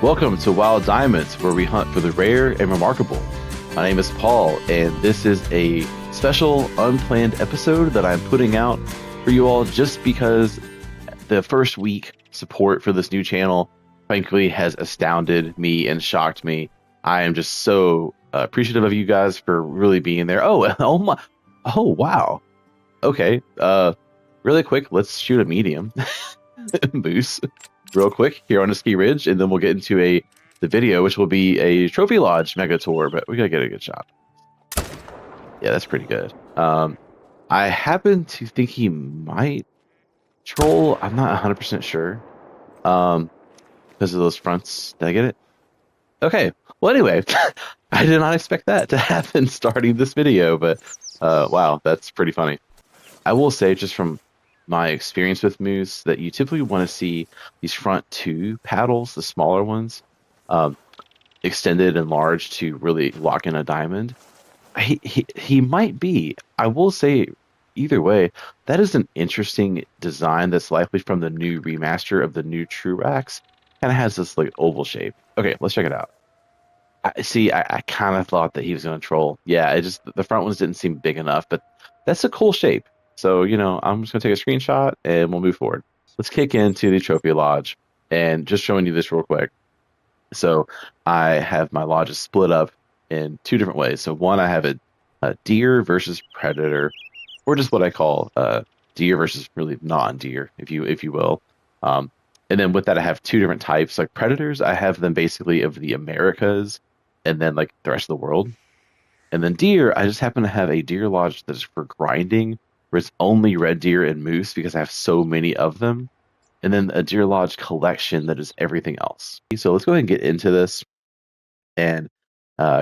Welcome to Wild Diamonds, where we hunt for the rare and remarkable. My name is Paul, and this is a special unplanned episode that I'm putting out for you all just because the first week support for this new channel, frankly, has astounded me and shocked me. I am just so appreciative of you guys for really being there. Oh, wow. Okay, really quick, let's shoot a medium moose real quick here on the ski ridge, and then we'll get into the video, which will be a trophy lodge mega tour, but we gotta get a good shot. Yeah, that's pretty good. I happen to think he might troll. I'm not 100% sure because of those fronts. Did I get it? Okay, well, anyway, I did not expect that to happen starting this video, but wow, that's pretty funny. I will say, just from my experience with moose, that you typically want to see these front two paddles, the smaller ones, extended and large to really lock in a diamond. He might be. I will say, either way, that is an interesting design that's likely from the new remaster of the new True Racks. Kind of has this like oval shape. Okay, let's check it out. I kind of thought that he was going to troll. Yeah, the front ones didn't seem big enough, but that's a cool shape. So, I'm just going to take a screenshot and we'll move forward. Let's kick into the trophy lodge and just showing you this real quick. So I have my lodges split up in two different ways. So one, I have a deer versus predator, or just what I call deer versus really non-deer, if you will. And then with that, I have two different types. Like predators, I have them basically of the Americas and then like the rest of the world. And then deer, I just happen to have a deer lodge that's for grinding, where it's only red deer and moose because I have so many of them. And then a deer lodge collection that is everything else. So let's go ahead and get into this and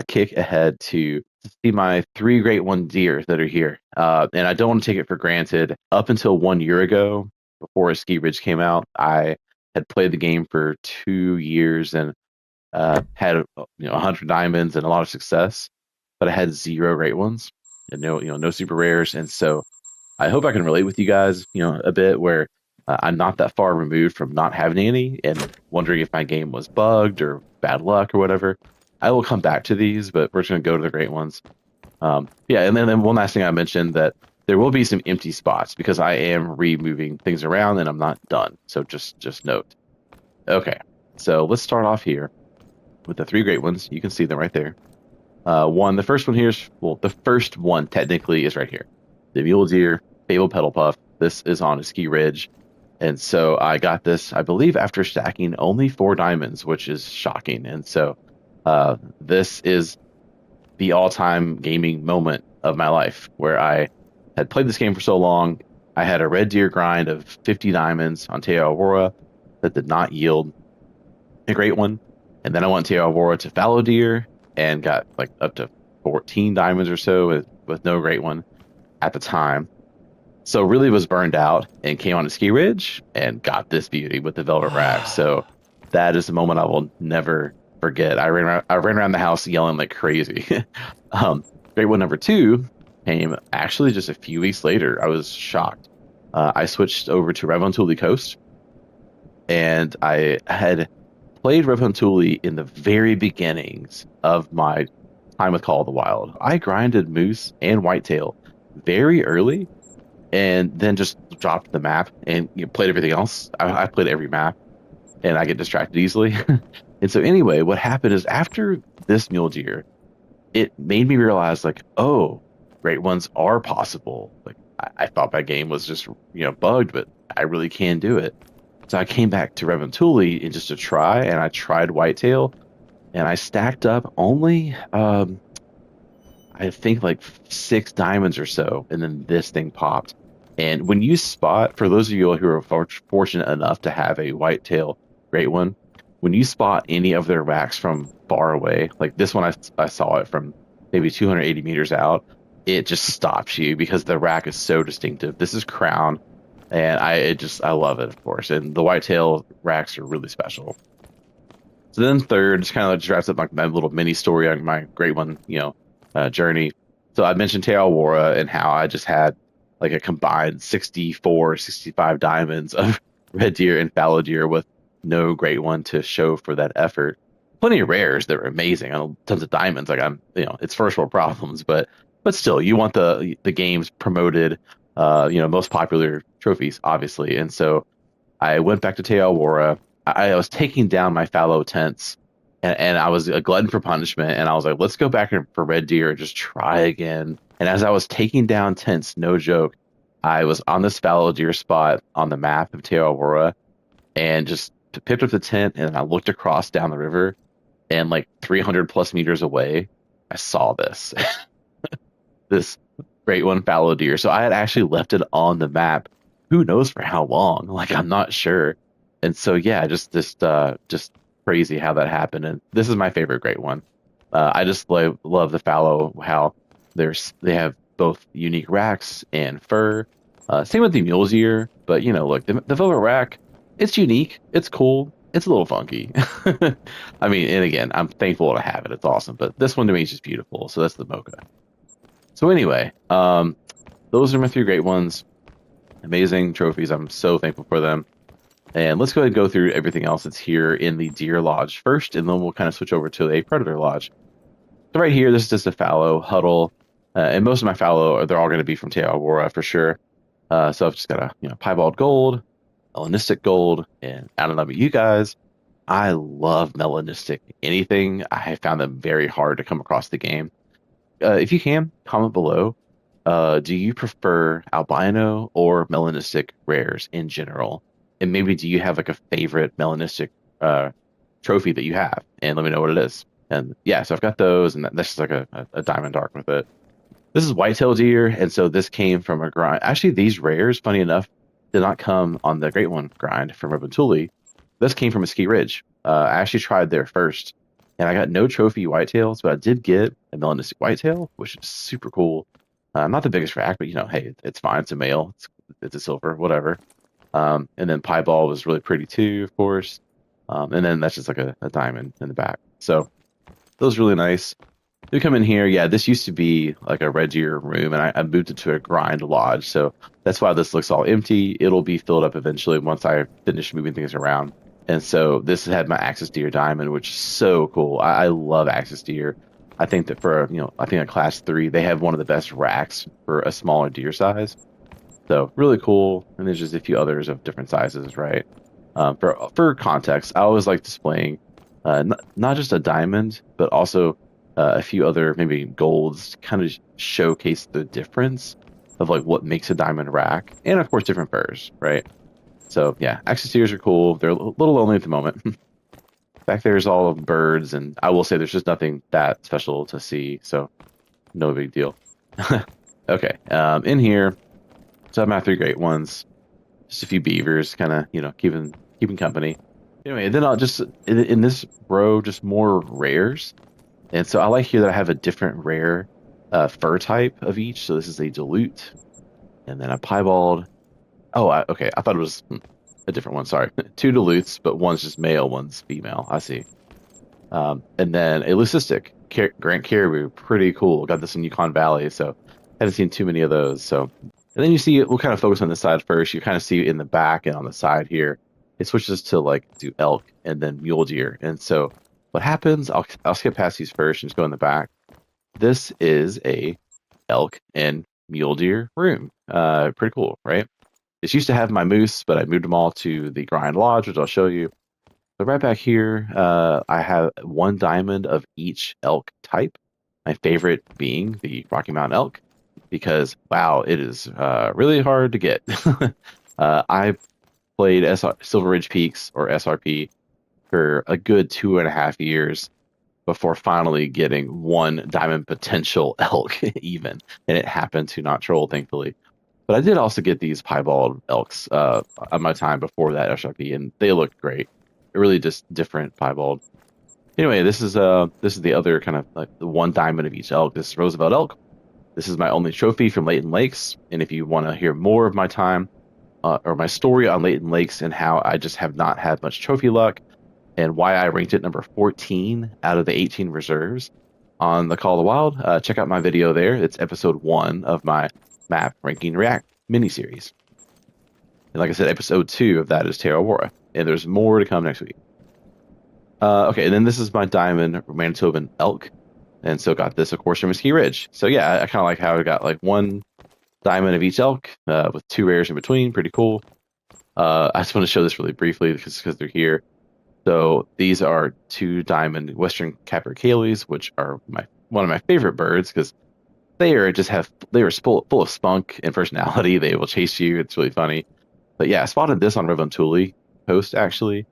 kick ahead to see my 3 Great One deer that are here. And I don't want to take it for granted. Up until 1 year ago, before Ski Ridge came out, I had played the game for 2 years and had 100 diamonds and a lot of success, but I had 0 Great Ones and no super rares. And so I hope I can relate with you guys, a bit, where I'm not that far removed from not having any and wondering if my game was bugged or bad luck or whatever. I will come back to these, but we're just going to go to the great ones. And then one last thing I mentioned, that there will be some empty spots because I am removing things around and I'm not done. So just note. Okay, so let's start off here with the 3 great ones. You can see them right there. The first one here the first one technically is right here. The mule deer, Fabled Petal Puff. This is on a ski ridge. And so I got this, I believe, after stacking only 4 diamonds, which is shocking. And so this is the all-time gaming moment of my life, where I had played this game for so long. I had a red deer grind of 50 diamonds on Awaroa that did not yield a great one. And then I went to Awaroa to fallow deer and got like up to 14 diamonds or so with no great one at the time. So really was burned out and came on a ski ridge and got this beauty with the velvet rack. So that is a moment I will never forget. I ran around the house yelling like crazy. Great one number 2 came actually just a few weeks later. I was shocked. I switched over to Reindeer Coast, and I had played Reindeer in the very beginnings of my time with Call of the Wild. I grinded moose and whitetail very early, and then just dropped the map and played everything else. I played every map, and I get distracted easily. And so anyway, what happened is, after this mule deer, it made me realize, like, oh, great ones are possible. Like, I thought my game was just bugged, but I really can do it. So I came back to Reindeer and just to try, and I tried whitetail, and I stacked up only I think like 6 diamonds or so, and then this thing popped. And when you spot, for those of you who are fortunate enough to have a whitetail great one, when you spot any of their racks from far away, like this one, I saw it from maybe 280 meters out, it just stops you because the rack is so distinctive. This is Crown, and I love it, of course. And the whitetail racks are really special. So then third, just kind of wraps up like my little mini story on my great one, journey. So I mentioned Awaroa and how I just had like a combined 64, 65 diamonds of red deer and fallow deer with no great one to show for that effort. Plenty of rares that were amazing. I know tons of diamonds. Like it's first world problems, but still, you want the game's promoted, most popular trophies, obviously. And so I went back to Awaroa. I was taking down my fallow tents, and I was a glutton for punishment. And I was like, let's go back for red deer and just try again. And as I was taking down tents, no joke, I was on this fallow deer spot on the map of Awaroa, and just picked up the tent, and I looked across down the river, and like 300 plus meters away, I saw this great one fallow deer. So I had actually left it on the map. Who knows for how long? Like I'm not sure. And so yeah, just crazy how that happened. And this is my favorite great one. I just love the fallow, how they have both unique racks and fur. Same with the mule's ear, but look, the velvet rack, it's unique, it's cool, it's a little funky. I mean, and again, I'm thankful to have it. It's awesome, but this one to me is just beautiful. So that's the mocha. So anyway, those are my 3 great ones. Amazing trophies. I'm so thankful for them. And let's go ahead and go through everything else that's here in the deer lodge first, and then we'll kind of switch over to a predator lodge. So right here, this is just a fallow huddle, and most of my fallow, they're all going to be from Awaroa for sure. So I've just got a piebald gold, melanistic gold, and I don't know about you guys, I love melanistic anything. I found them very hard to come across the game. If you can, comment below. Do you prefer albino or melanistic rares in general? And maybe do you have like a favorite melanistic trophy that you have? And let me know what it is. And yeah, so I've got those, and that's just like a diamond dark with it. This is whitetail deer, and so this came from a grind. Actually, these rares, funny enough, did not come on the Great One grind from Robintuli. This came from Mesquite Ridge. I actually tried there first, and I got no trophy whitetails, but I did get a melanistic whitetail, which is super cool. Not the biggest rack, but hey, it's fine. It's a male. It's a silver, whatever. And then piebald was really pretty too, of course. And then that's just like a diamond in the back. So those are really nice. We come in here. Yeah, this used to be like a red deer room, and I moved it to a grind lodge. So that's why this looks all empty. It'll be filled up eventually once I finish moving things around. And so this had my Axis Deer Diamond, which is so cool. I love Axis Deer. I think that for I think a class 3, they have one of the best racks for a smaller deer size. So really cool. And there's just a few others of different sizes, right? For context, I always like displaying not just a diamond, but also a few other maybe golds to kind of showcase the difference of like what makes a diamond rack, and of course different furs, right? So yeah, Axis deers are cool. They're a little lonely at the moment. Back there's all of birds, and I will say there's just nothing that special to see, so no big deal. Okay, in here, so I have my 3 great ones, just a few beavers, kind of keeping company. Anyway, then I'll just in this row just more rares, and so I like here that I have a different rare fur type of each. So this is a dilute, and then a piebald. Oh, okay, I thought it was a different one. Sorry, 2 dilutes, but one's just male, one's female. I see. And then a leucistic Grant Caribou, pretty cool. Got this in Yukon Valley, so haven't seen too many of those. So, and then you see, we'll kind of focus on the side first. You kind of see in the back and on the side here, it switches to like do elk and then mule deer. And so what happens? I'll skip past these first and just go in the back. This is a elk and mule deer room. Pretty cool, right? This used to have my moose, but I moved them all to the grind lodge, which I'll show you. So right back here, I have 1 diamond of each elk type. My favorite being the Rocky Mountain elk, because wow, it is really hard to get. I played Silver Ridge Peaks, or SRP, for a good 2.5 years before finally getting 1 diamond potential elk even, and it happened to not troll, thankfully. But I did also get these piebald elks on my time before that SRP, and they looked great. They're really just different piebald. Anyway, this is the other kind of like the 1 diamond of each elk. This is Roosevelt elk. This is my only trophy from Leighton Lakes, and if you want to hear more of my time or my story on Leighton Lakes and how I just have not had much trophy luck, and why I ranked it number 14 out of the 18 reserves on the Call of the Wild, check out my video there. It's episode 1 of my map ranking react miniseries. And like I said, episode 2 of that is Awaroa. and there's more to come next week. Okay, and then this is my diamond Manitoban elk, and so got this, of course, from Mesquite Ridge. So yeah, I kind of like how I got like one diamond of each elk with 2 rares in between. Pretty cool. I just want to show this really briefly because they're here. So these are 2 diamond Western capercaillies, which are one of my favorite birds because they are full of spunk and personality. They will chase you. It's really funny. But yeah, I spotted this on Revontuli post actually,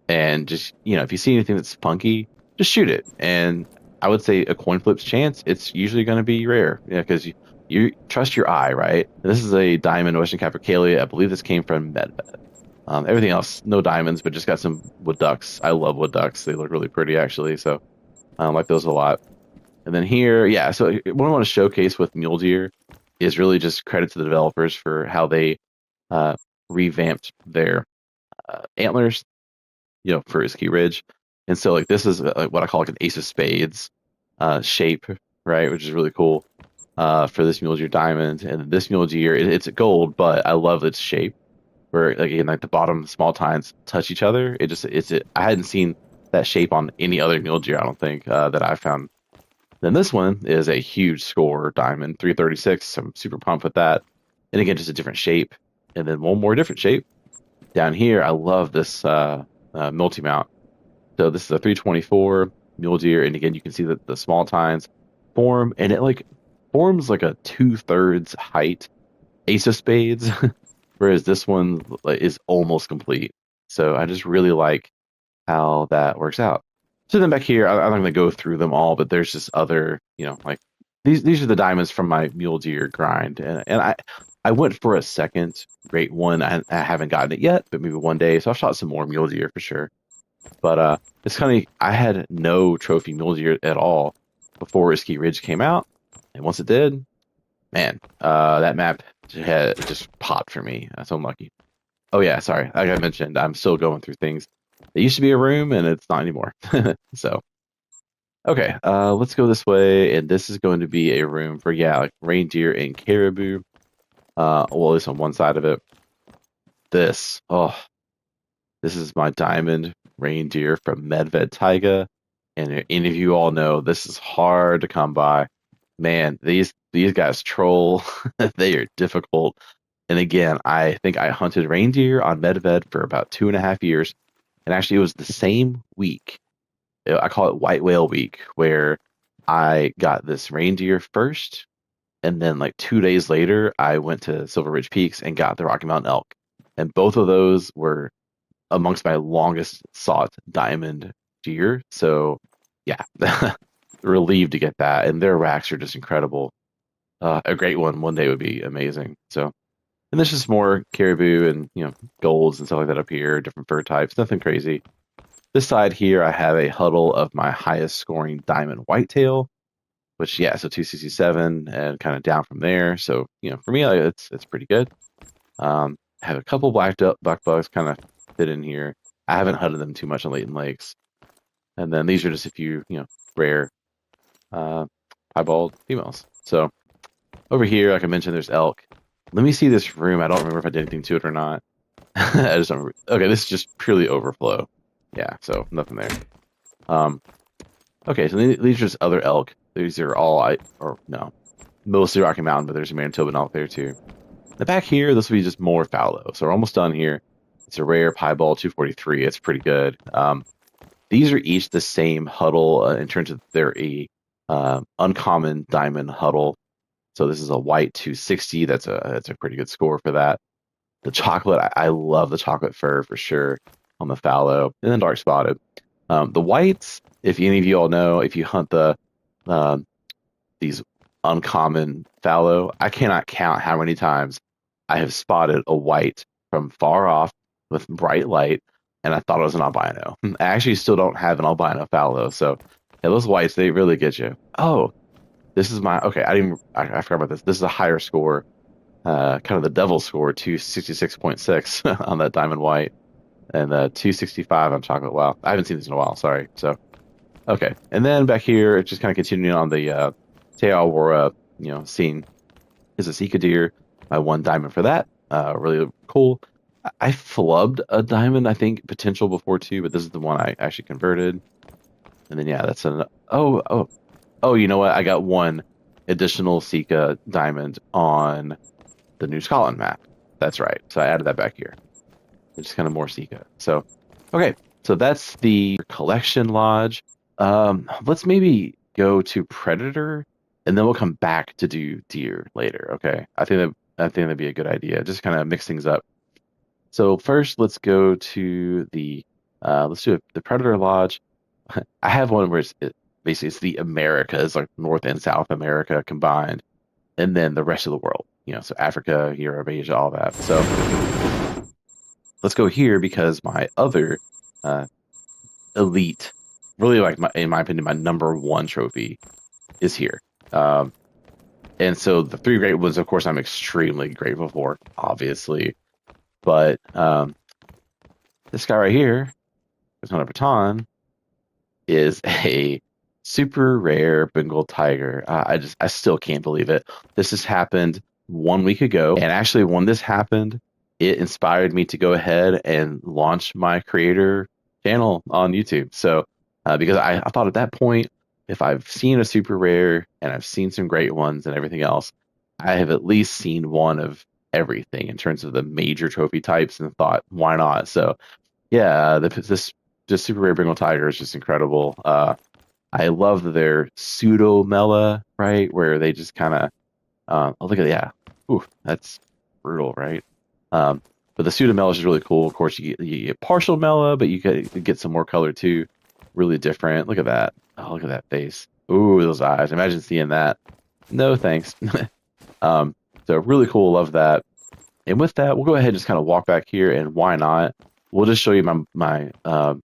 and just if you see anything that's spunky, just shoot it. And I would say a coin flip's chance, it's usually going to be rare, because you trust your eye, right? And this is a diamond Western capercaillia. I believe this came from Medved. Everything else, no diamonds, but just got some wood ducks. I love wood ducks. They look really pretty, actually. So I like those a lot. And then here, yeah, so what I want to showcase with Mule Deer is really just credit to the developers for how they revamped their antlers, for Mesquite Ridge. And so, like, this is what I call like an ace of spades shape, right? Which is really cool for this Mule Deer diamond. And this Mule Deer, it's gold, but I love its shape. Where like the bottom small tines touch each other. I hadn't seen that shape on any other mule deer, I don't think, that I found. Then this one is a huge score diamond, 336. I'm super pumped with that. And again, just a different shape. And then one more different shape. Down here, I love this multi-mount. So this is a 324 mule deer, and again, you can see that the small tines form, and it like forms like a 2/3 height ace of spades. Whereas this one is almost complete. So I just really like how that works out. So then back here, I'm not going to go through them all, but there's just other, like these are the diamonds from my mule deer grind. And I went for a second great one. I haven't gotten it yet, but maybe one day. So I've shot some more mule deer for sure. But it's kind of, I had no trophy mule deer at all before Mesquite Ridge came out. And once it did, man, that map just popped for me. So I'm lucky. Oh yeah, sorry. Like I mentioned, I'm still going through things. It used to be a room, and it's not anymore. So, okay, let's go this way, and this is going to be a room for like reindeer and caribou. Well, at least on one side of it. This is my diamond reindeer from Medved Taiga, and any of you all know this is hard to come by. Man, these guys troll. They are difficult. And again, I think I hunted reindeer on Medved for about 2.5 years. And actually, it was the same week. I call it White Whale Week, where I got this reindeer first. And then like 2 days later, I went to Silver Ridge Peaks and got the Rocky Mountain elk. And both of those were amongst my longest sought diamond deer. So yeah, relieved to get that. And their racks are just incredible. A great one day would be amazing. So, and there's just more caribou and golds and stuff like that up here, different fur types, nothing crazy. This side here, I have a huddle of my highest scoring diamond whitetail, which so 267 and kind of down from there. So for me, it's pretty good. I have a couple black bucks kind of fit in here. I haven't hunted them too much on Layton Lakes, and then these are just a few rare piebald females. So over here, like I mentioned, there's elk. Let me see this room. I don't remember if I did anything to it or not. I just don't remember. Okay, this is just purely overflow. Yeah, so nothing there. Okay, so these are just other elk. These are all mostly Rocky Mountain, but there's a Manitoban elk there too. The back here, this will be just more fallow. So we're almost done here. It's a rare piebald 243. It's pretty good. These are each the same huddle in terms of they're a uncommon diamond huddle. So this is a white 260. That's a pretty good score for that. The chocolate, I love the chocolate fur for sure on the fallow, and then dark spotted. The whites, if any of you all know, if you hunt these uncommon fallow, I cannot count how many times I have spotted a white from far off with bright light, and I thought it was an albino. I actually still don't have an albino fallow, so yeah, those whites, they really get you. Oh, this is I forgot about this. This is a higher score, kind of the devil score, 266.6 on that diamond white, and 265 on chocolate. Wow, I haven't seen this in a while. Sorry. So, okay, and then back here, it's just kind of continuing on the Awaroa, scene is a Sika deer. I won diamond for that. Really cool. I flubbed a diamond, I think, potential before too, but this is the one I actually converted. And then yeah, that's an oh, you know what? I got one additional Sika diamond on the New Scotland map. That's right. So I added that back here. It's kind of more Sika. So okay, so that's the collection lodge. Let's maybe go to Predator, and then we'll come back to do deer later. Okay, I think that'd be a good idea. Just kind of mix things up. So first, let's go to the let's do the Predator Lodge. I have one where basically it's the Americas, like North and South America combined, and then the rest of the world. So Africa, Europe, Asia, all that. So let's go here because my other uh, elite, really like in my opinion, my number one trophy is here. And so the three great ones, of course, I'm extremely grateful for, obviously. But this guy right here, Sundarpatan, is a super rare Bengal tiger. I still can't believe it. This has happened 1 week ago, and actually, when this happened, it inspired me to go ahead and launch my creator channel on YouTube. So, because I thought at that point, if I've seen a super rare and I've seen some great ones and everything else, I have at least seen one of everything in terms of the major trophy types, and thought, why not? So, yeah, this just super rare Bengal tiger is just incredible. I love their pseudo mela, right, where they just kind of oh, look at yeah, ooh, that's brutal, right? But the pseudo mela is really cool. Of course, you get partial mela, but you get some more color too. Really different. Look at that. Oh, look at that face. Ooh, those eyes. Imagine seeing that. No thanks. um, so really cool. Love that. And with that, we'll go ahead and just kind of walk back here, and why not? We'll just show you my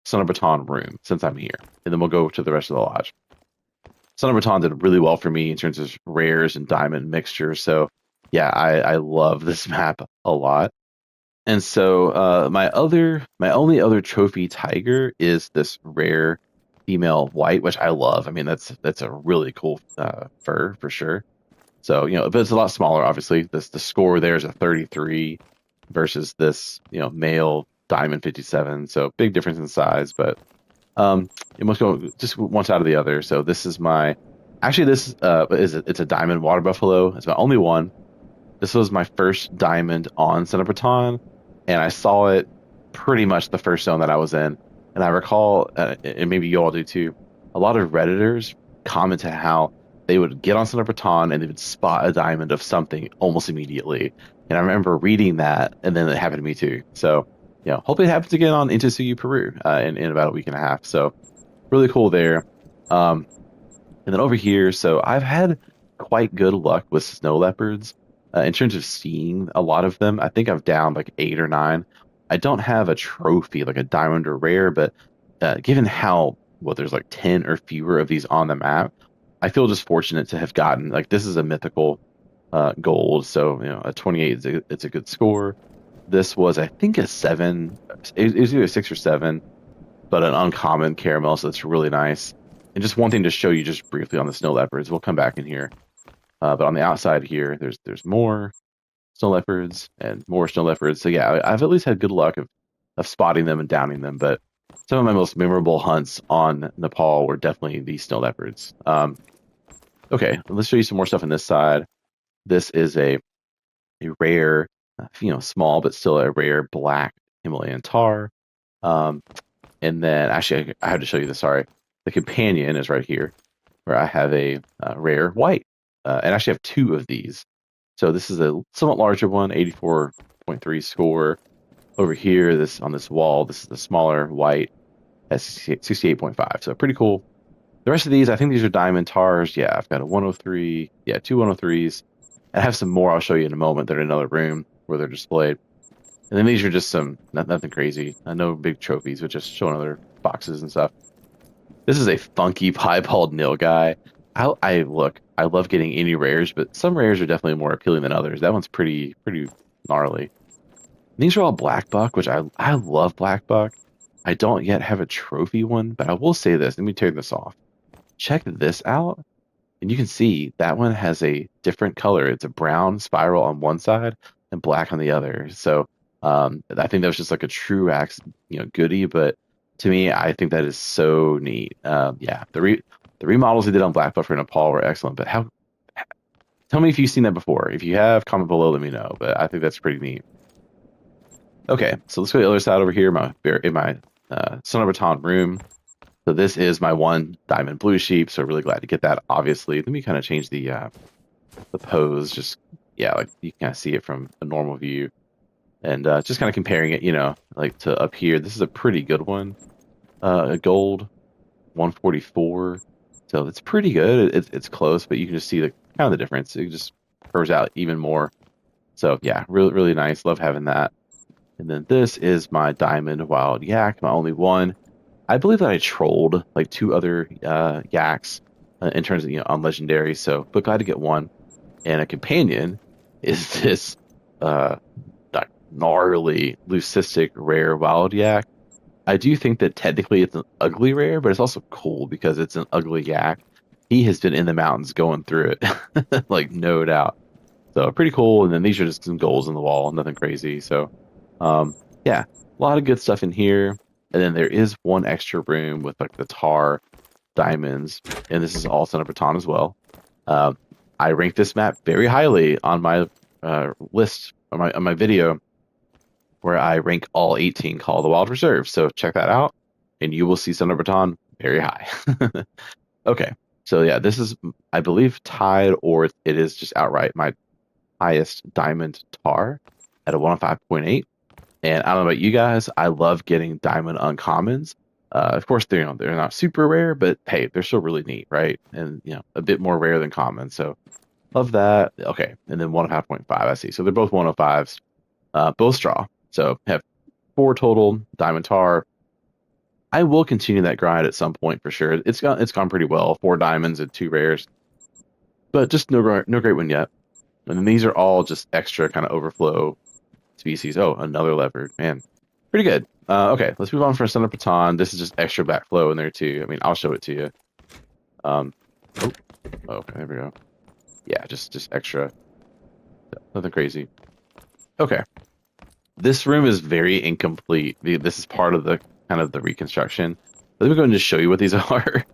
Sundarpatan room since I'm here, and then we'll go to the rest of the lodge. Sundarpatan did really well for me in terms of rares and diamond mixture, so yeah, I love this map a lot. And so my only other trophy tiger is this rare female white, which I love. I mean, that's a really cool fur for sure. So, but it's a lot smaller, obviously. The score there is a 33 versus this, male diamond 57. So big difference in size, but it must go just one side or the other. So this is it's a diamond water buffalo. It's my only one. This was my first diamond on Sundarpatan, and I saw it pretty much the first zone that I was in. And I recall, and maybe you all do too, a lot of Redditors commented how they would get on Sundarpatan and they would spot a diamond of something almost immediately. And I remember reading that, and then it happened to me too. So, hopefully it happens again on Into Peru in about a week and a half. So, really cool there. And then over here, so I've had quite good luck with snow leopards in terms of seeing a lot of them. I think I've downed like 8 or 9. I don't have a trophy like a diamond or rare, but given how there's like 10 or fewer of these on the map, I feel just fortunate to have gotten, like, this is a mythical gold, so a 28 it's a good score. This was, I think, a 7. It was either a 6 or 7, but an uncommon caramel, so it's really nice. And just one thing to show you just briefly on the snow leopards, we'll come back in here. But on the outside here, there's more snow leopards and more snow leopards. So yeah, I've at least had good luck of spotting them and downing them. But some of my most memorable hunts on Nepal were definitely these snow leopards. Okay, let's show you some more stuff on this side. This is a rare, small but still a rare black Himalayan tar. And then actually, I have to show you this. Sorry, the companion is right here, where I have a rare white, and actually have 2 of these. So this is a somewhat larger one, 84.3 score. Over here, on this wall, this is the smaller white at 68.5. So pretty cool. The rest of these, I think these are diamond tars. Yeah, I've got a 103. Yeah, 2 103s. And I have some more I'll show you in a moment. They're in another room where they're displayed. And then these are just nothing crazy. No big trophies, but just showing other boxes and stuff. This is a funky piebald nilgai. I love getting any rares, but some rares are definitely more appealing than others. That one's pretty gnarly. These are all black buck, which I love black buck. I don't yet have a trophy one, but I will say this. Let me turn this off. Check this out, and you can see that one has a different color. It's a brown spiral on one side and black on the other. So I think that was just like a true axe, goodie. But to me, I think that is so neat. Yeah, the remodels they did on Black Buffer in Nepal were excellent. But how? Tell me if you've seen that before. If you have, comment below. Let me know. But I think that's pretty neat. Okay, so let's go to the other side over here. In my Sundarpatan room. So this is my one diamond blue sheep. So really glad to get that. Obviously, let me kind of change the pose. Just yeah, like you can kind of see it from a normal view. And just kind of comparing it, like to up here, this is a pretty good one. A gold 144. So it's pretty good. It's close, but you can just see the kind of the difference. It just curves out even more. So yeah, really, really nice. Love having that. And then this is my diamond wild yak, my only one. I believe that I trolled like two other yaks in terms of, on legendary. So, but glad to get one. And a companion is this gnarly leucistic rare wild yak. I do think that technically it's an ugly rare, but it's also cool because it's an ugly yak. He has been in the mountains going through it, like no doubt. So pretty cool. And then these are just some goals in the wall, nothing crazy. So, yeah, a lot of good stuff in here. And then there is one extra room with like the tar diamonds, and this is all Sundarpatan as well. I rank this map very highly on my list on my video where I rank all 18 Call of the Wild reserves. So check that out, and you will see Sundarpatan very high. Okay, so yeah, this is, I believe, tied, or it is just outright my highest diamond tar at a 105.8. And I don't know about you guys, I love getting diamond uncommons. Of course, they're not super rare, but hey, they're still really neat, right? And a bit more rare than common. So love that. Okay, and then 105.5, I see. So they're both 105s, both straw. So have 4 total diamond tar. I will continue that grind at some point for sure. It's gone pretty well. 4 diamonds and 2 rares, but just no great one yet. And then these are all just extra kind of overflow species. Oh, another leopard, man, pretty good. Okay, let's move on from Sundarpatan. This is just extra backflow in there too. I mean, I'll show it to you. Oh, okay, there we go. Yeah, just extra. Nothing crazy. Okay. This room is very incomplete. This is part of the kind of the reconstruction. Let me go and just show you what these are.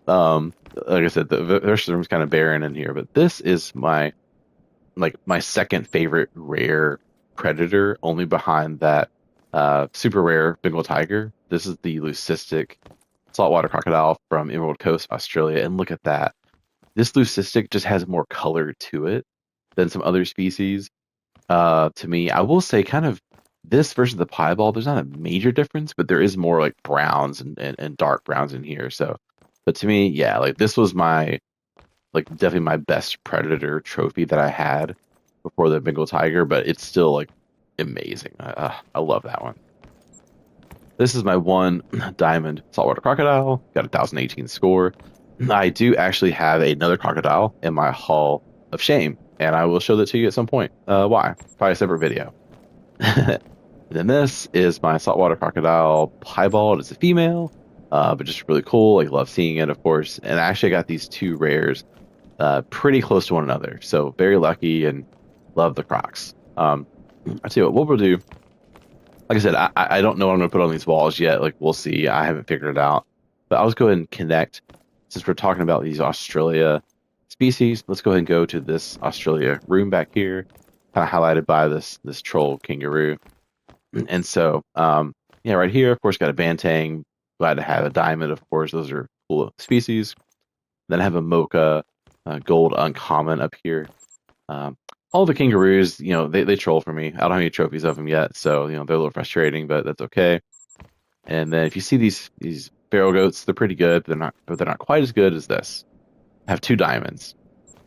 Like I said, the rest of the room's kind of barren in here, but this is my second favorite rare predator, only behind that super rare Bengal tiger. This is the leucistic saltwater crocodile from Emerald Coast, Australia, and look at that. This leucistic just has more color to it than some other species. To me, I will say, kind of this versus the piebald, there's not a major difference, but there is more like browns and dark browns in here. So, but to me, yeah, like this was my definitely my best predator trophy that I had before the Bengal tiger, but it's still like amazing. I love that one. This is my one diamond saltwater crocodile. Got a 1018 score. I do actually have another crocodile in my Hall of Shame, and I will show that to you at some point. Why? Probably a separate video. And then this is my saltwater crocodile piebald. It's a female, but just really cool. Like, love seeing it, of course. And actually, I got these 2 rares pretty close to one another. So very lucky and love the crocs. I tell you what we'll do. Like I said, I don't know what I'm going to put on these walls yet. Like, we'll see. I haven't figured it out. But I'll just go ahead and connect. Since we're talking about these Australia species, let's go ahead and go to this Australia room back here, kind of highlighted by this troll kangaroo. And so, yeah, right here, of course, got a bantang. Glad to have a diamond, of course. Those are cool species. Then I have a mocha gold uncommon up here. All the kangaroos, they troll for me. I don't have any trophies of them yet, so they're a little frustrating, but that's okay. And then if you see these feral goats, they're pretty good, but they're not quite as good as this. I have 2 diamonds,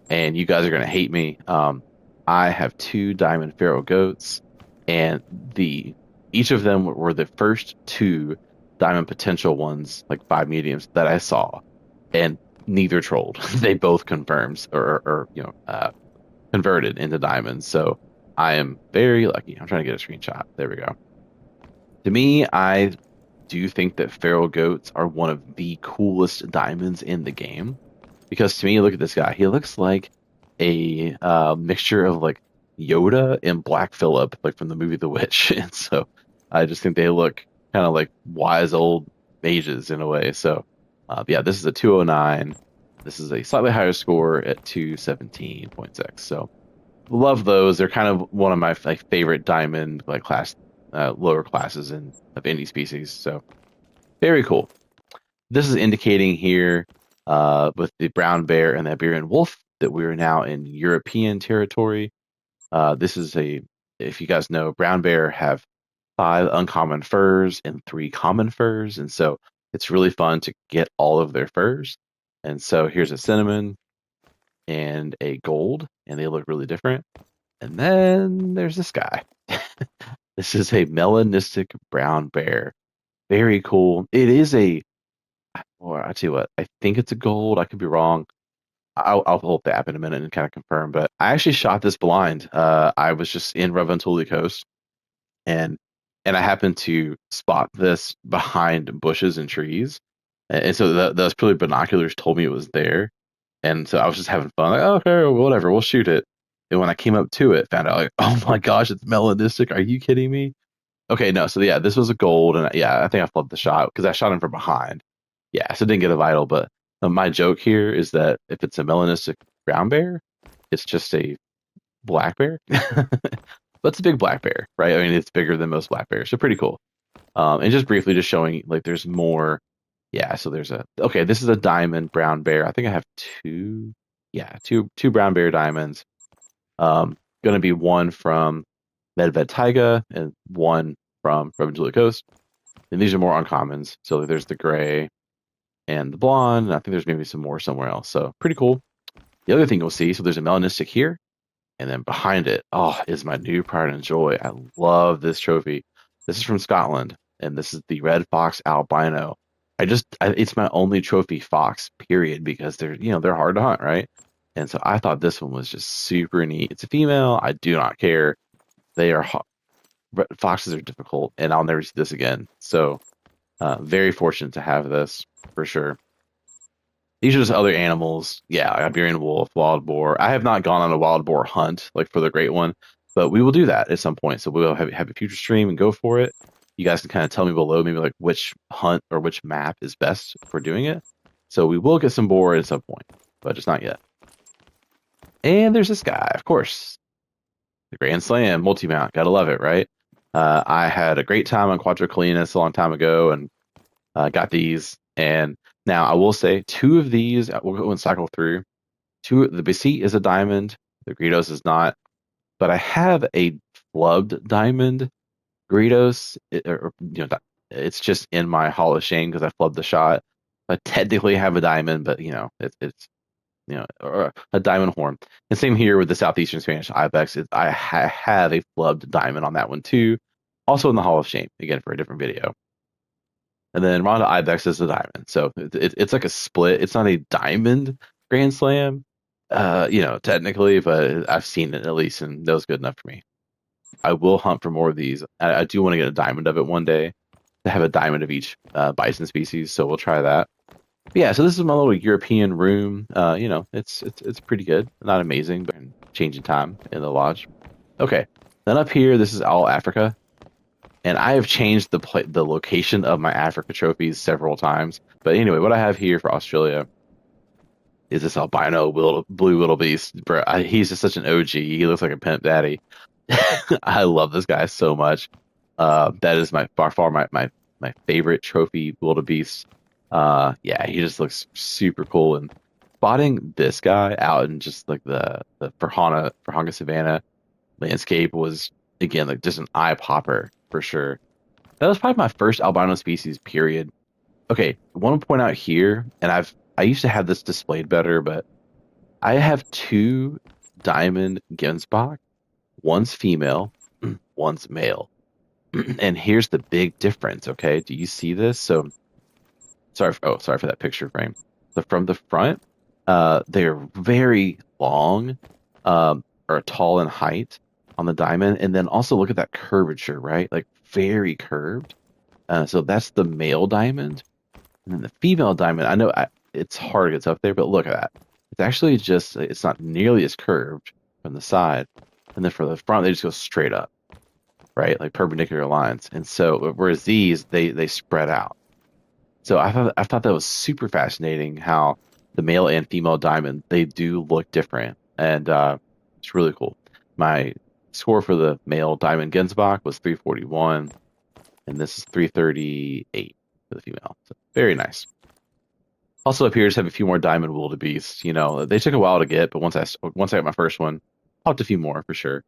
and you guys are gonna hate me. I have 2 diamond feral goats, and each of them were the first 2 diamond potential ones, like 5 mediums, that I saw, and neither trolled. They both confirms or converted into diamonds. So I am very lucky. I'm trying to get a screenshot. There we go. To me, I do think that feral goats are one of the coolest diamonds in the game, because to me, look at this guy. He looks like a mixture of like Yoda and Black Phillip, like from the movie The Witch. And so I just think they look kind of like wise old mages in a way. So yeah, this is a 209. This is a slightly higher score at 217.6. So love those. They're kind of one of my like favorite diamond like class lower classes in of any species. So very cool. This is indicating here with the brown bear and the Iberian wolf that we are now in European territory. This is if you guys know, brown bear have 5 uncommon furs and 3 common furs, and so it's really fun to get all of their furs. And so here's a cinnamon and a gold, and they look really different. And then there's this guy. This is a melanistic brown bear. Very cool. It is or I tell you what, I think it's a gold. I could be wrong. I'll pull up the app in a minute and kind of confirm. But I actually shot this blind. I was just in Reventuli Coast, and I happened to spot this behind bushes and trees, and so those probably binoculars told me it was there, and so I was just having fun, like, oh, okay, whatever, we'll shoot it. And when I came up to it, found out like, oh my gosh, it's melanistic. Are you kidding me? Okay, no. So yeah, this was a gold, and yeah, I think I flubbed the shot because I shot him from behind. Yeah, so didn't get a vital. But my joke here is that if it's a melanistic brown bear, it's just a black bear. But it's a big black bear, right? I mean, it's bigger than most black bears, so pretty cool. And just briefly, just showing like there's more. Yeah, so there's okay. This is a diamond brown bear. I think I have two. Yeah, two brown bear diamonds. Going to be one from Medved Taiga and one from Julia Coast. And these are more uncommons. So there's the gray and the blonde. And I think there's maybe some more somewhere else. So pretty cool. The other thing you'll see, so there's a melanistic here. And then behind it, is my new pride and joy. I love this trophy. This is from Scotland. And this is the red fox albino. It's my only trophy fox, period, because they're hard to hunt, right? And so I thought this one was just super neat. It's a female. I do not care. They are foxes are difficult, and I'll never see this again. So, very fortunate to have this for sure. These are just other animals. Yeah, Iberian wolf, wild boar. I have not gone on a wild boar hunt like for the great one, but we will do that at some point. So we'll have a future stream and go for it. You guys can kind of tell me below maybe like which hunt or which map is best for doing it. So we will get some boar at some point, but just not yet. And there's this guy, of course, the Grand Slam multi-mount. Gotta love it, right? I had a great time on Quadrocolinas a long time ago and got these. And now I will say 2 of these, we'll go and cycle through. The Besit is a diamond, the Greedos is not. But I have a flubbed diamond Greedos. It's just in my Hall of Shame because I flubbed the shot. I technically have a diamond, but it's or a diamond horn. And same here with the Southeastern Spanish Ibex. I have a flubbed diamond on that one too. Also in the Hall of Shame, again, for a different video. And then Ronda Ibex is a diamond. So it's like a split. It's not a diamond Grand Slam, technically, but I've seen it at least, and that was good enough for me. I will hunt for more of these. I do want to get a diamond of it one day to have a diamond of each bison species, so we'll try that. But yeah, so this is my little European room. It's pretty good. Not amazing, but changing time in the lodge. Okay, then up here, this is all Africa. And I have changed the location of my Africa trophies several times. But anyway, what I have here for Australia is this albino blue wildebeest. Bro, he's just such an OG. He looks like a pimp daddy. I love this guy so much. That is by far my favorite trophy wildebeest. Yeah, he just looks super cool. And spotting this guy out in just like the Vurhonga Savanna landscape was, again, like just an eye popper for sure. That was probably my first albino species, period. Okay, I want to point out here, and I used to have this displayed better, but I have 2 diamond Gemsboks. One's female, one's male. And here's the big difference, okay? Do you see this? So sorry for that picture frame. So from the front, they're very long, or tall in height on the diamond, and then also look at that curvature, right? Like very curved. So that's the male diamond, and then the female diamond. I know it's hard to get up there, but look at that. It's actually it's not nearly as curved from the side. and then for the front, they just go straight up, right? Like perpendicular lines. And so, whereas these, they spread out. So I thought that was super fascinating how the male and female diamond, they do look different. And it's really cool. My score for the male diamond Gemsboks was 341, and this is 338 for the female. So very nice. Also up here, just have a few more diamond wildebeest. You know, they took a while to get, but once I got my first one, popped a few more for sure.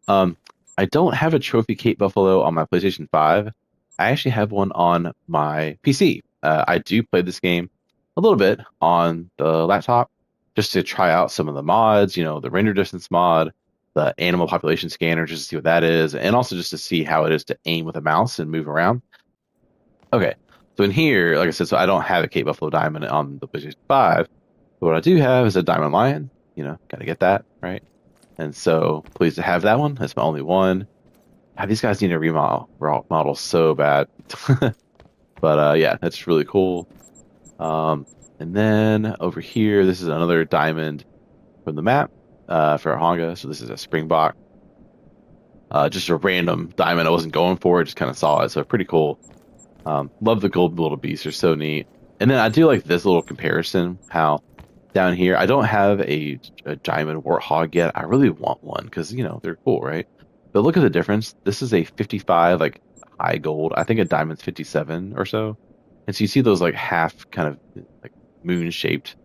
Um, I don't have a trophy Cape Buffalo on my PlayStation 5. I actually have one on my PC. I do play this game a little bit on the laptop just to try out some of the mods, you know, the render distance mod, the animal population scanner, just to see what that is, and also just to see how it is to aim with a mouse and move around. Okay, so in here, like I said, so I don't have a Cape Buffalo Diamond on the PlayStation 5, but what I do have is a Diamond Lion. You know, gotta get that, right? And so pleased to have that one. That's my only one. God, these guys need a remodel so bad. But yeah, that's really cool. And then over here, this is another diamond from the map for Vurhonga. So this is a Springbok. Just a random diamond I wasn't going for, just kind of saw it. So pretty cool. Love the gold little beasts. They're so neat. And then I do like this little comparison, how down here, I don't have a diamond warthog yet. I really want one because, you know, they're cool, right? But look at the difference. This is a 55, like, high gold. I think a diamond's 57 or so. And so you see those, like, half kind of, like, moon-shaped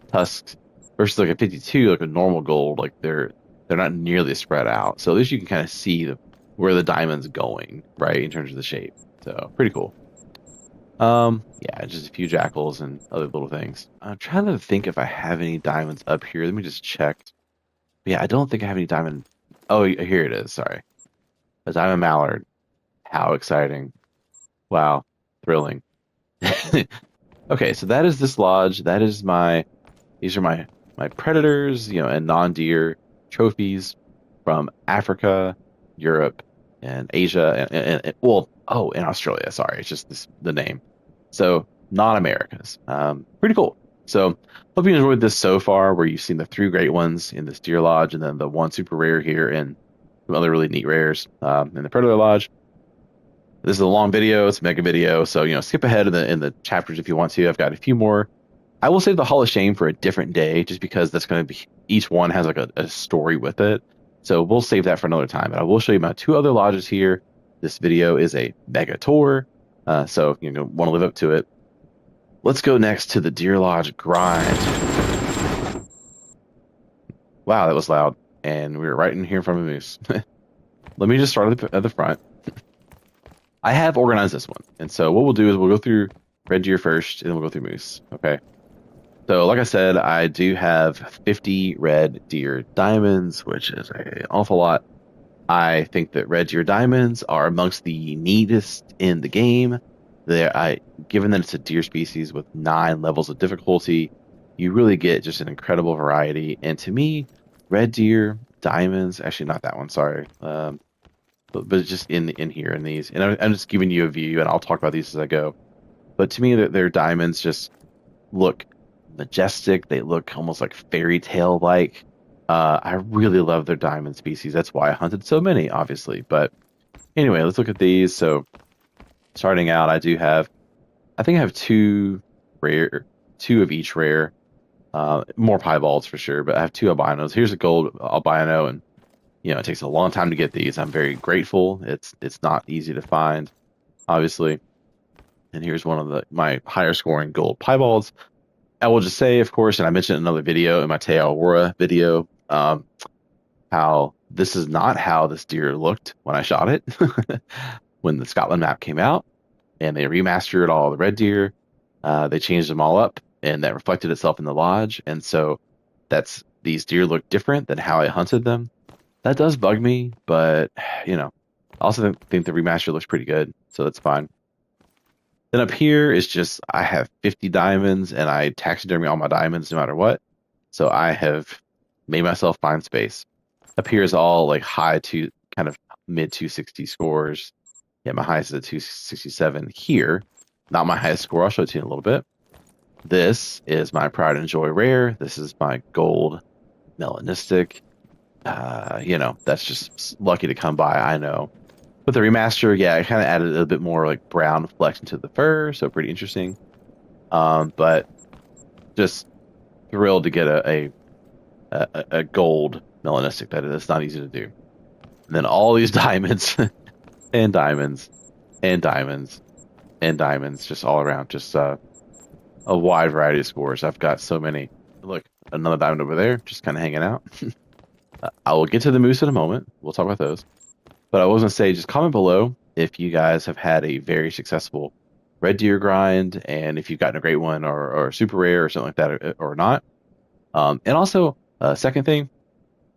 tusks versus, like, a 52, like, a normal gold. Like, they're not nearly spread out. So at least you can kind of see where the diamond's going, right, in terms of the shape. So pretty cool. Yeah, just a few jackals and other little things. I'm trying to think if I have any diamonds up here. Let me just check. Yeah, I don't think I have any diamond. Oh, here it is. Sorry. A diamond mallard. How exciting. Wow. Thrilling. Okay, so that is this lodge. That is these are my predators, you know, and non-deer trophies from Africa, Europe, and Asia, and well, oh, and Australia. Sorry, it's just the name. So not Americas. Pretty cool. So hope you enjoyed this so far, where you've seen the three great ones in this deer lodge, and then the one super rare here, and some other really neat rares in the predator lodge. This is a long video. It's a mega video, so you know, skip ahead in the chapters if you want to. I've got a few more. I will save the Hall of Shame for a different day, just because that's going to be, each one has like a story with it. So we'll save that for another time. But I will show you my two other lodges here. This video is a mega tour, so if you want to live up to it. Let's go next to the Deer Lodge grind. Wow, that was loud, and we were right in here from a moose. Let me just start at the front. I have organized this one, and so what we'll do is we'll go through red deer first, and then we'll go through moose. Okay. So, like I said, I do have 50 red deer diamonds, which is an awful lot. I think that red deer diamonds are amongst the neatest in the game. Given that it's a deer species with 9 levels of difficulty, you really get just an incredible variety. And to me, red deer diamonds, actually not that one, sorry, but just in here in these. And I'm just giving you a view, and I'll talk about these as I go. But to me, their diamonds just look majestic. They look almost like fairy tale like. I really love their diamond species. That's why I hunted so many, obviously. But anyway, let's look at these. So starting out, I think I have two of each rare. More piebalds for sure, but I have 2 albinos. Here's a gold albino, and it takes a long time to get these. I'm very grateful. It's not easy to find, obviously. And here's one of my higher scoring gold piebalds. I will just say, of course, and I mentioned in another video, in my Awaroa video, how this is not how this deer looked when I shot it. When the Scotland map came out and they remastered all the red deer, they changed them all up, and that reflected itself in the lodge. And so these deer look different than how I hunted them. That does bug me, but I also think the remaster looks pretty good, so that's fine. Then up here is just, I have 50 diamonds, and I taxidermy all my diamonds no matter what. So I have made myself find space. Up here is all like high to kind of mid 260 scores. Yeah, my highest is a 267 here. Not my highest score. I'll show it to you in a little bit. This is my Pride and Joy rare. This is my gold melanistic. you know, that's just lucky to come by, I know. But the remaster, yeah, it kind of added a bit more like brown flex into the fur, so pretty interesting. But just thrilled to get a gold melanistic. That's not easy to do. And then all these diamonds and diamonds and diamonds and diamonds just all around. Just a wide variety of scores. I've got so many. Look, another diamond over there, just kind of hanging out. I will get to the moose in a moment. We'll talk about those. But I was going to say, just comment below if you guys have had a very successful red deer grind and if you've gotten a great one or super rare or something like that or not. And also, second thing,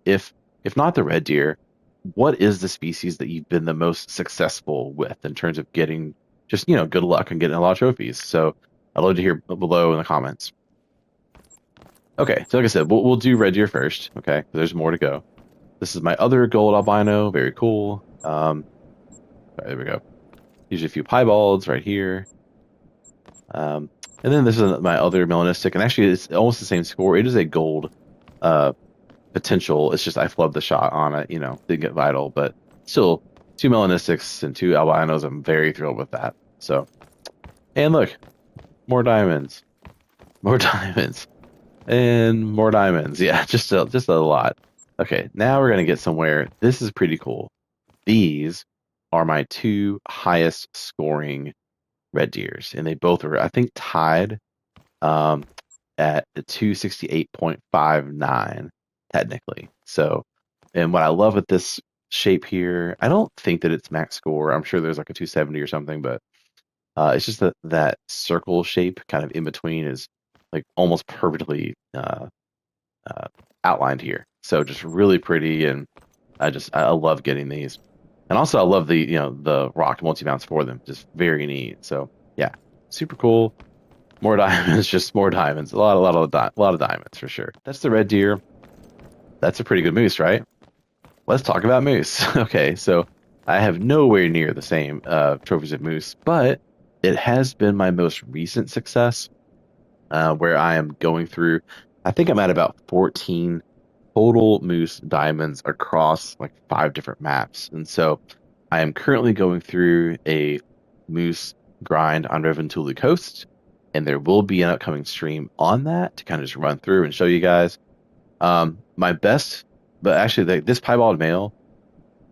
if not the red deer, what is the species that you've been the most successful with in terms of getting just, you know, good luck and getting a lot of trophies? So I'd love to hear below in the comments. Okay, so like I said, we'll do red deer first. Okay, there's more to go. This is my other gold albino, very cool. There we go. Usually a few piebalds right here. And then this is my other melanistic, and actually it's almost the same score. It is a gold potential. It's just I flubbed the shot on it, you know, didn't get vital, but still 2 melanistics and 2 albinos. I'm very thrilled with that. So, and look, more diamonds, more diamonds, and more diamonds. Yeah, just a lot. Okay, now we're gonna get somewhere. This is pretty cool. These are my 2 highest scoring red deers, and they both were, I think, tied at the 268.59 technically. So, and what I love with this shape here, I don't think that it's max score. I'm sure there's like a 270 or something, but it's just that circle shape kind of in between is like almost perfectly outlined here. So just really pretty, and I love getting these. And also I love the, you know, the rock multi-mounts for them. Just very neat. So yeah, super cool. More diamonds, just more diamonds. A lot of diamonds for sure. That's the red deer. That's a pretty good moose, right? Let's talk about moose. Okay, so I have nowhere near the same trophies of moose, but it has been my most recent success, where I am going through. I think I'm at about 14 total moose diamonds across like 5 different maps, and so I am currently going through a moose grind on Reventuli Coast, and there will be an upcoming stream on that to kind of just run through and show you guys. My best, but actually this piebald male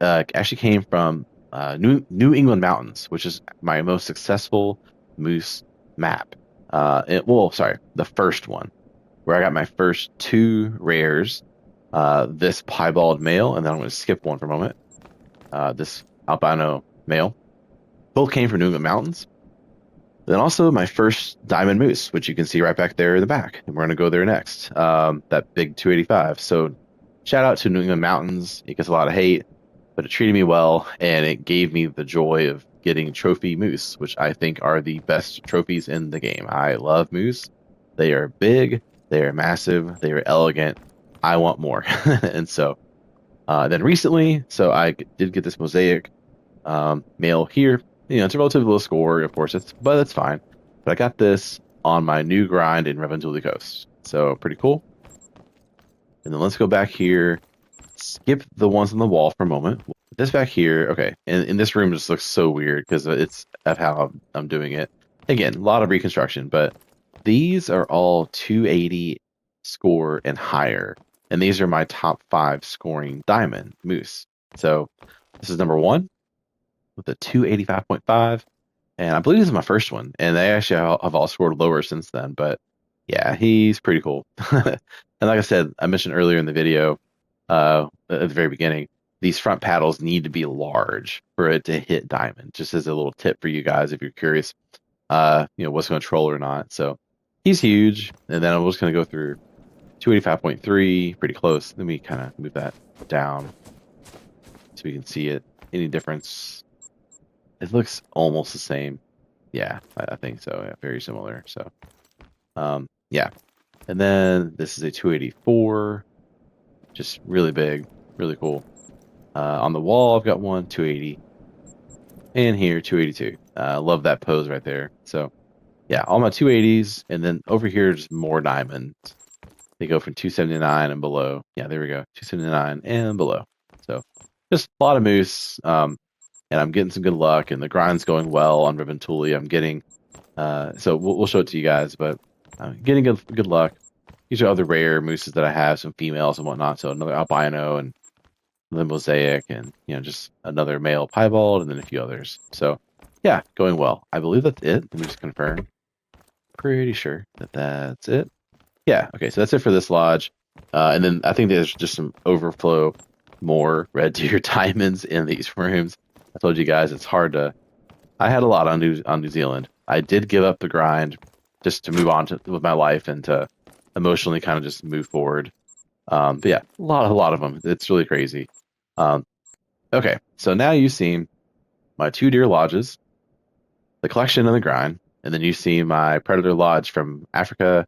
actually came from New England Mountains, which is my most successful moose map. Well, sorry, the first one where I got my first 2 rares. This piebald male, and then I'm going to skip one for a moment. This albino male, both came from New England Mountains. Then also my first diamond moose, which you can see right back there in the back, and we're going to go there next. That big 285. So shout out to New England Mountains. It gets a lot of hate, but it treated me well, and it gave me the joy of getting trophy moose, which I think are the best trophies in the game. I love moose. They are big, they are massive, they are elegant. I want more. And so then recently, so I did get this mosaic male here. You know, it's a relatively low score, of course, but it's fine. But I got this on my new grind in Reventuli Coast. So pretty cool. And then let's go back here. Skip the ones on the wall for a moment. This back here, okay. And this room just looks so weird because it's of how I'm doing it. Again, a lot of reconstruction, but these are all 280 score and higher. And these are my top 5 scoring diamond moose. So this is number 1 with a 285.5. And I believe this is my first one. And they actually have all scored lower since then. But yeah, he's pretty cool. And like I said, I mentioned earlier in the video, at the very beginning, these front paddles need to be large for it to hit diamond. Just as a little tip for you guys, if you're curious, you know, what's going to troll or not. So he's huge. And then I'm just going to go through 285.3, pretty close. Let me kind of move that down so we can see it. Any difference? It looks almost the same. Yeah, I think so. Yeah, very similar. So, yeah. And then this is a 284, just really big, really cool. On the wall, I've got one 280, and here 282. Love that pose right there. So, yeah, all my 280s, and then over here just more diamonds. They go from 279 and below. Yeah, there we go. 279 and below. So just a lot of moose. And I'm getting some good luck, and the grind's going well on Ribbon Tule. I'm getting, so we'll show it to you guys, but getting good luck. These are other rare mooses that I have, some females and whatnot. So another albino and the mosaic, and just another male piebald, and then a few others. So yeah, going well. I believe that's it. Let me just confirm. Pretty sure that that's it. Yeah. Okay. So that's it for this lodge. And then I think there's just some overflow, more red deer diamonds in these rooms. I told you guys it's hard to. I had a lot on New Zealand. I did give up the grind just to move on with my life and to emotionally kind of just move forward. But yeah, a lot of them. It's really crazy. Okay, so now you've seen my 2 deer lodges, the collection and the grind, and then you see my predator lodge from Africa,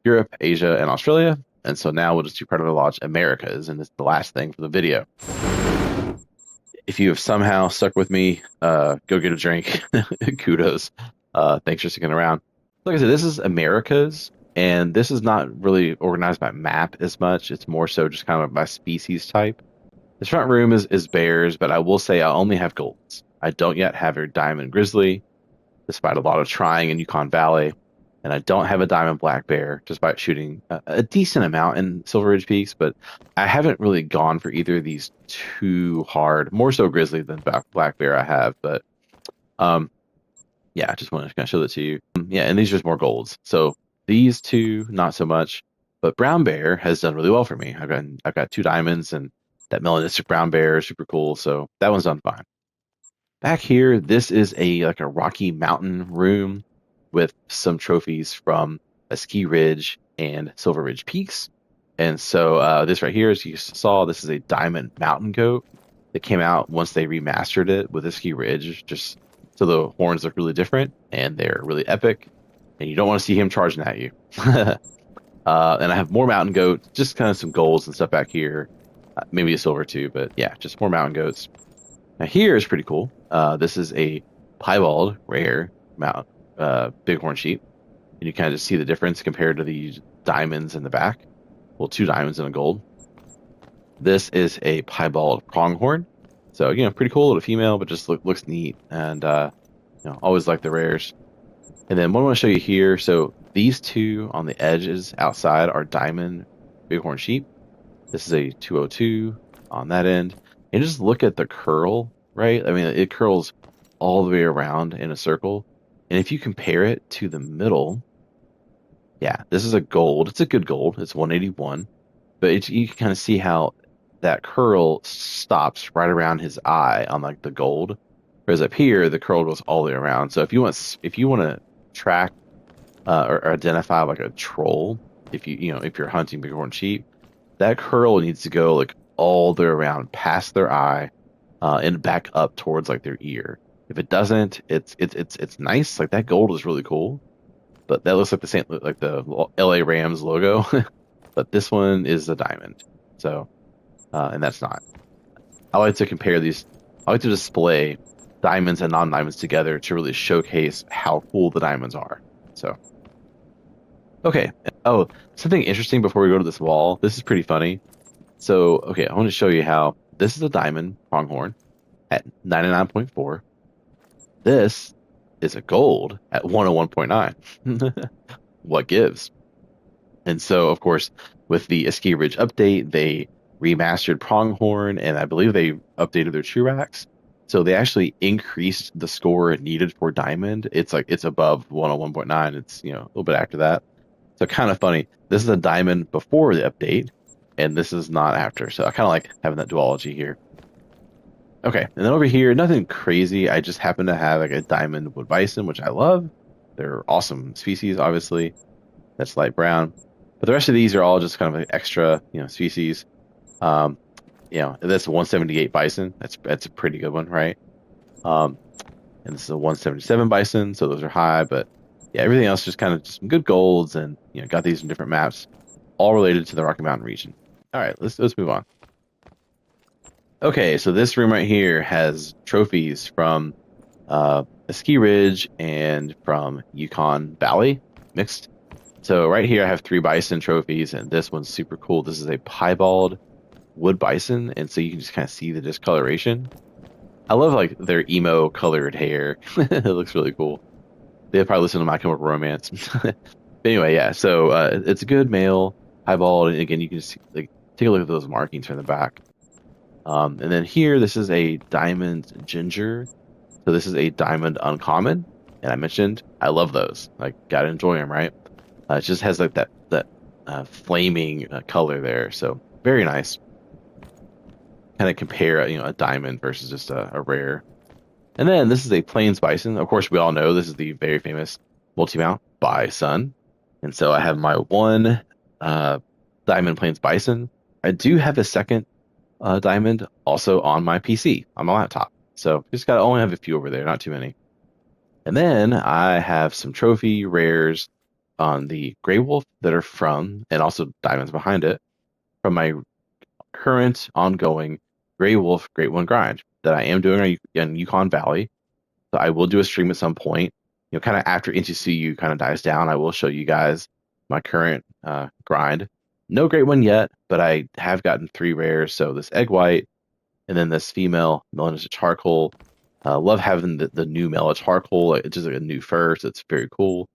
Europe, Asia, and Australia. And so now we'll just do predator lodge Americas, and it's the last thing for the video. If you have somehow stuck with me, go get a drink. Kudos. Thanks for sticking around. Like I said, this is Americas, and this is not really organized by map as much. It's more so just kind of by species type. This front room is bears, but I will say I only have golds. I don't yet have a diamond grizzly, despite a lot of trying in Yukon Valley. And I don't have a diamond black bear, despite shooting a decent amount in Silver Ridge Peaks, but I haven't really gone for either of these too hard. More so grizzly than black bear I have, but yeah, I just wanted to kind of show that to you. Yeah, and these are just more golds. So these two, not so much, but brown bear has done really well for me. I've got 2 diamonds, and that melanistic brown bear is super cool, so that one's done fine. Back here, this is like a rocky mountain room with some trophies from a Ski Ridge and Silver Ridge Peaks. And so this right here, as you saw, this is a diamond mountain goat that came out once they remastered it with a Ski Ridge, just so the horns look really different and they're really epic, and you don't want to see him charging at you. And I have more mountain goats, just kind of some golds and stuff back here, maybe a silver too, but yeah, just more mountain goats. Now here is pretty cool. This is a piebald rare bighorn sheep, and you kind of just see the difference compared to these diamonds in the back. Well, 2 diamonds and a gold. This is a piebald pronghorn, so pretty cool little female, but just looks neat, and always like the rares. And then what I want to show you here, so these 2 on the edges outside are diamond bighorn sheep. This is a 202 on that end, and just look at the curl, right? I mean, it curls all the way around in a circle. And if you compare it to the middle, yeah, this is a gold. It's a good gold. It's 181. But you can kind of see how that curl stops right around his eye on like the gold. Whereas up here, the curl goes all the way around. So if you want to track or identify like a troll, if you're hunting bighorn sheep, that curl needs to go like all the way around past their eye and back up towards like their ear. If it doesn't, it's nice. Like that gold is really cool, but that looks like the LA Rams logo. But this one is a diamond. So, and that's not. I like to compare these. I like to display diamonds and non-diamonds together to really showcase how cool the diamonds are. So, okay. Oh, something interesting before we go to this wall. This is pretty funny. So, okay, I want to show you how this is a diamond pronghorn at 99.4. This is a gold at 101.9. What gives? And so, of course, with the Ski Ridge update, they remastered pronghorn, and I believe they updated their true racks. So they actually increased the score needed for diamond. It's above 101.9. It's a little bit after that. So kind of funny. This is a diamond before the update, and this is not after. So I kind of like having that duology here. Okay, and then over here, nothing crazy. I just happen to have like a diamond wood bison, which I love. They're awesome species, obviously. That's light brown. But the rest of these are all just kind of like extra, species. That's 178 bison. That's a pretty good one, right? And this is a 177 bison, so those are high. But yeah, everything else just kind of just some good golds, and got these in different maps, all related to the Rocky Mountain region. All right, let's move on. Okay, so this room right here has trophies from a Ski Ridge and from Yukon Valley mixed. So right here I have 3 bison trophies, and this one's super cool. This is a piebald wood bison, and so you can just kind of see the discoloration. I love like their emo colored hair. It looks really cool. They probably listen to My Chemical Romance. Anyway, yeah. So it's a good male piebald, and again, you can just like take a look at those markings from the back. And then here, this is a diamond ginger. So this is a diamond uncommon, and I mentioned I love those. Like, gotta enjoy them, right? It just has like that flaming color there, so very nice. Kind of compare a diamond versus just a rare. And then this is a plains bison. Of course, we all know this is the very famous multi-mount Bison. And so I have my one diamond plains bison. I do have a second diamond also on my PC, on my laptop. So just gotta only have a few over there, not too many. And then I have some trophy rares on the Grey Wolf that are from, and also diamonds behind it, from my current ongoing Grey Wolf Great One grind that I am doing in Yukon Valley. So I will do a stream at some point. Kind of after NTCU kind of dies down, I will show you guys my current grind. No great one yet, but I have gotten 3 rares. So this egg white, and then this female melanin charcoal. Love having the new melanin charcoal. It's just like a new fur, so it's very cool.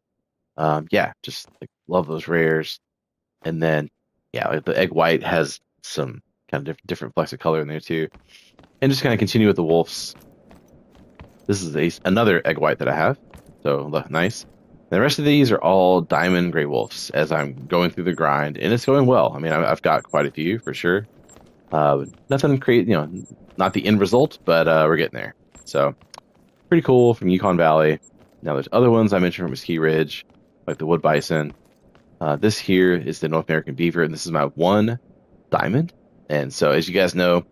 Yeah, just like, love those rares. And then, yeah, like the egg white has some kind of different flecks of color in there too. And just kind of continue with the wolves. This is another egg white that I have, so nice. And the rest of these are all diamond gray wolves as I'm going through the grind, and it's going well. I mean, I've got quite a few for sure. Nothing crazy, not the end result, but we're getting there. So pretty cool from Yukon Valley. Now there's other ones I mentioned from Ski Ridge, like the wood bison. This here is the North American beaver, and this is my one diamond. And so, as you guys know,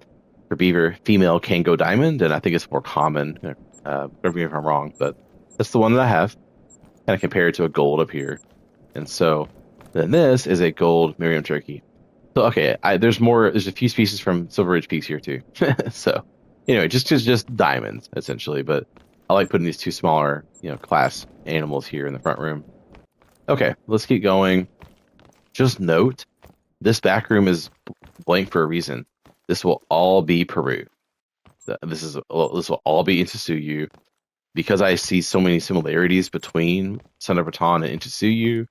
for beaver, female can go diamond, and I think it's more common. Correct me if I'm wrong, but that's the one that I have. Kind of compared to a gold up here. And so, then this is a gold Miriam turkey. So, okay, there's more. There's a few species from Silver Ridge Peaks here too. So, anyway, just diamonds essentially. But I like putting these 2 smaller, class animals here in the front room. Okay, let's keep going. Just note, this back room is blank for a reason. This will all be Peru. This will all be Intsuyu. Because I see so many similarities between Sundarpatan and Intsuyu,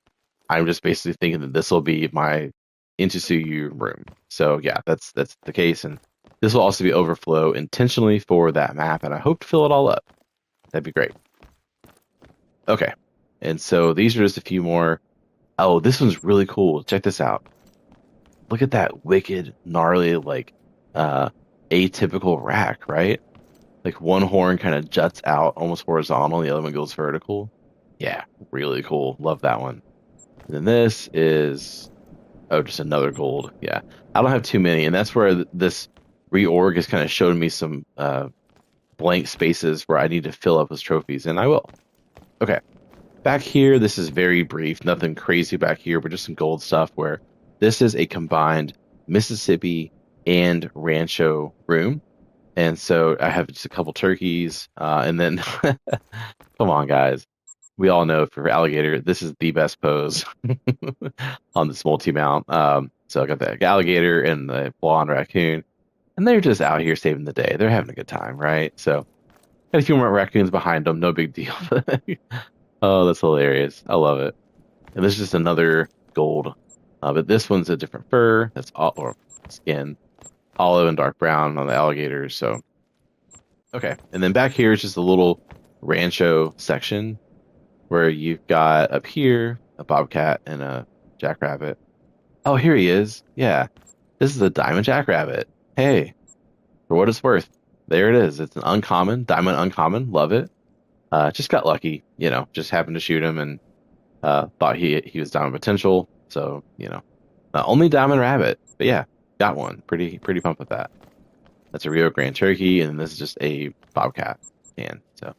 I'm just basically thinking that this will be my Intsuyu room. So yeah, that's the case, and this will also be overflow intentionally for that map, and I hope to fill it all up. That'd be great. Okay, and so these are just a few more. Oh, this one's really cool. Check this out. Look at that wicked, gnarly, like atypical rack, right? Like one horn kind of juts out almost horizontal, the other one goes vertical. Yeah, really cool. Love that one. And then this is, oh, just another gold. Yeah, I don't have too many, and that's where this reorg has kind of showed me some blank spaces where I need to fill up with trophies, and I will. Okay, back here, this is very brief. Nothing crazy back here, but just some gold stuff where this is a combined Mississippi and Rancho room. And so I have just a couple turkeys, and then come on, guys. We all know for alligator, this is the best pose on this multi-mount. So I got the alligator and the blonde raccoon, and they're just out here saving the day. They're having a good time, right? So got a few more raccoons behind them, no big deal. Oh, that's hilarious. I love it. And this is just another gold, but this one's a different fur. That's all, or skin. Olive and dark brown on the alligators. So, okay. And then back here is just a little Rancho section where you've got up here a bobcat and a jackrabbit. Oh, here he is. Yeah. This is a diamond jackrabbit. Hey, for what it's worth, there it is. It's an uncommon, diamond uncommon. Love it. Just got lucky, just happened to shoot him and thought he was diamond potential. So, not only diamond rabbit, but yeah. Got one. Pretty pumped with that. That's a Rio Grande turkey, and this is just a bobcat can. So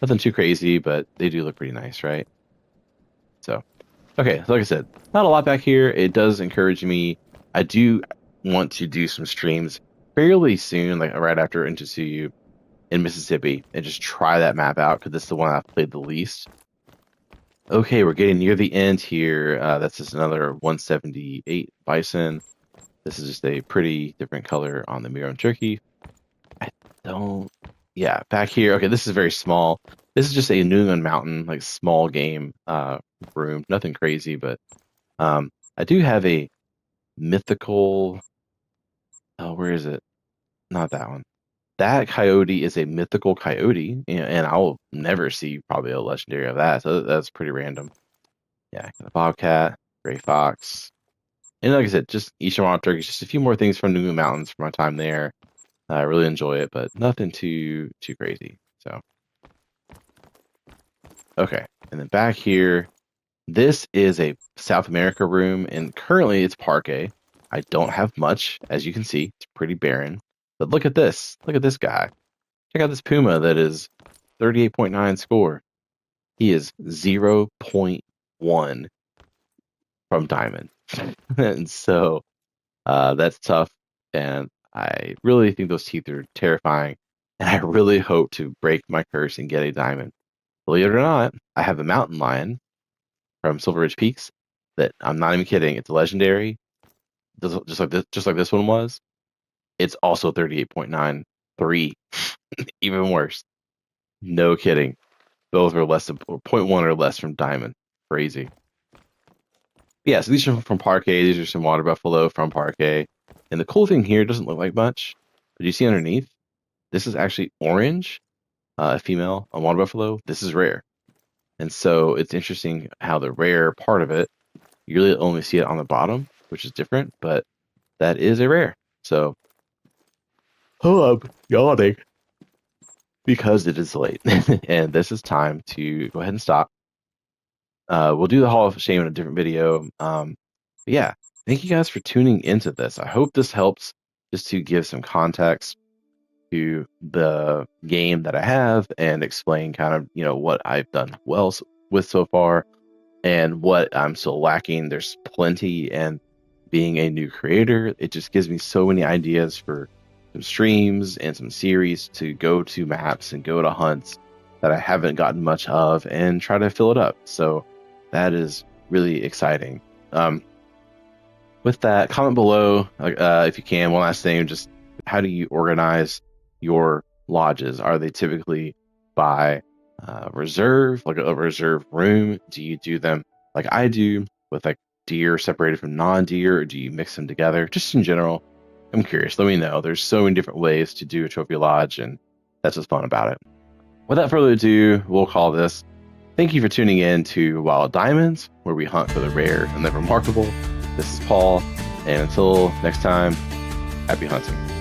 nothing too crazy, but they do look pretty nice, right? So, okay, so like I said, not a lot back here. It does encourage me. I do want to do some streams fairly soon, like right after Intsuyu in Mississippi, and just try that map out because it's the one I've played the least. Okay, we're getting near the end here. That's just another 178 bison. This is just a pretty different color on the Miron turkey. I don't, yeah, back here. Okay, this is very small. This is just a New England mountain, like small game room. Nothing crazy, but I do have a mythical. Oh, where is it? Not that one. That coyote is a mythical coyote, and I'll never see probably a legendary of that. So that's pretty random. Yeah, got a bobcat, gray fox, and like I said, just Eastern wild turkeys. Just a few more things from New England Mountains from my time there. I really enjoy it, but nothing too crazy. So okay, and then back here, this is a South America room, and currently it's Parque. I don't have much, as you can see. It's pretty barren. But look at this. Look at this guy. Check out this Puma that is 38.9 score. He is 0.1 from Diamond. And so that's tough. And I really think those teeth are terrifying. And I really hope to break my curse and get a Diamond. Believe it or not, I have a mountain lion from Silver Ridge Peaks that I'm not even kidding. It's legendary, just like this one was. It's also 38.93, even worse. No kidding. Both are less than zero point 0.1 or less from Diamond. Crazy. Yeah, so these are from Parque. These are some water buffalo from Parque. And the cool thing here doesn't look like much, but you see underneath, this is actually orange, a female, a water buffalo. This is rare. And so it's interesting how the rare part of it, you really only see it on the bottom, which is different, but that is a rare. So, hold up, yawning, because it is late. And this is time to go ahead and stop. We'll do the Hall of Shame in a different video. But yeah, thank you guys for tuning into this. I hope this helps just to give some context to the game that I have and explain kind of, what I've done well with so far and what I'm still lacking. There's plenty, and being a new creator, it just gives me so many ideas for some streams and some series to go to maps and go to hunts that I haven't gotten much of and try to fill it up. So that is really exciting. With that, comment below if you can. One last thing, just how do you organize your lodges? Are they typically by reserve, like a reserve room? Do you do them like I do, with like deer separated from non-deer, or do you mix them together? Just in general, I'm curious. Let me know. There's so many different ways to do a trophy lodge, and that's what's fun about it. Without further ado, we'll call this. Thank you for tuning in to Wild Diamonds, where we hunt for the rare and the remarkable. This is Paul, and until next time, happy hunting.